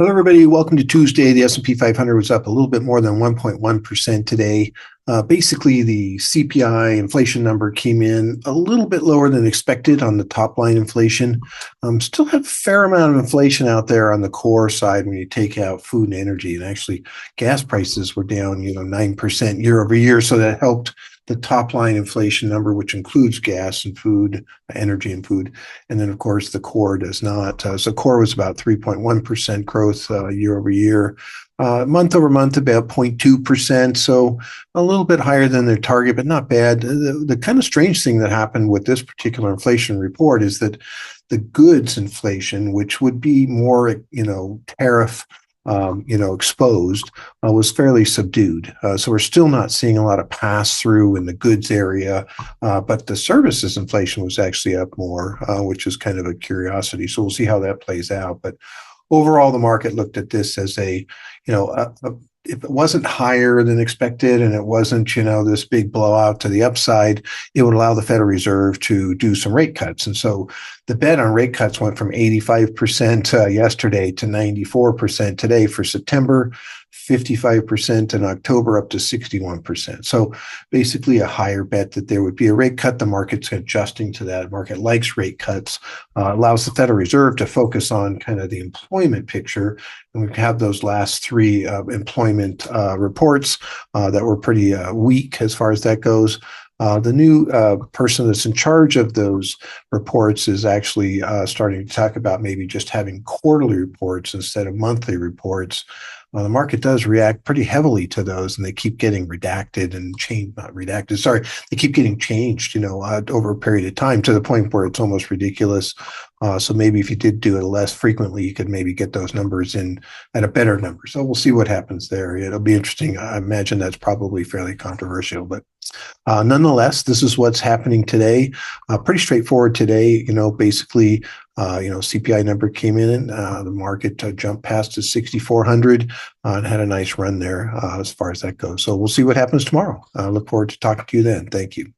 Hello, everybody. Welcome to Tuesday. The S&P 500 was up a little bit more than 1.1% today. Basically, the CPI inflation number came in a little bit lower than expected on the top line inflation. Still have a fair amount of inflation out there on the core side when you take out food and energy. And actually, gas prices were down, 9% year over year. So that helped the top line inflation number, which includes gas and food, energy and food. And then, of course, the core does not. So core was about 3.1% growth year over year. Month over month, about 0.2%. So a little bit higher than their target, but not bad. The kind of strange thing that happened with this particular inflation report is that the goods inflation, which would be more, tariff exposed, was fairly subdued. So we're still not seeing a lot of pass through in the goods area, but the services inflation was actually up more, which is kind of a curiosity. So we'll see how that plays out. But overall, the market looked at this as if it wasn't higher than expected and it wasn't, this big blowout to the upside, it would allow the Federal Reserve to do some rate cuts. And so the bet on rate cuts went from 85% yesterday to 94% today for September, 55% in October, up to 61%. So basically a higher bet that there would be a rate cut. The market's adjusting to that. The market likes rate cuts, allows the Federal Reserve to focus on kind of the employment picture. And we have those last three employment reports that were pretty weak as far as that goes. The new person that's in charge of those reports is actually starting to talk about maybe just having quarterly reports instead of monthly reports. The market does react pretty heavily to those, and they keep getting redacted and changed, not redacted, sorry, they keep getting changed, over a period of time to the point where it's almost ridiculous. So maybe if you did do it less frequently, you could maybe get those numbers in at a better number. So we'll see what happens there. It'll be interesting. I imagine that's probably fairly controversial, but nonetheless, this is what's happening today. Pretty straightforward today. Basically, CPI number came in, the market jumped past to 6,400 and had a nice run there as far as that goes. So we'll see what happens tomorrow. Look forward to talking to you then. Thank you.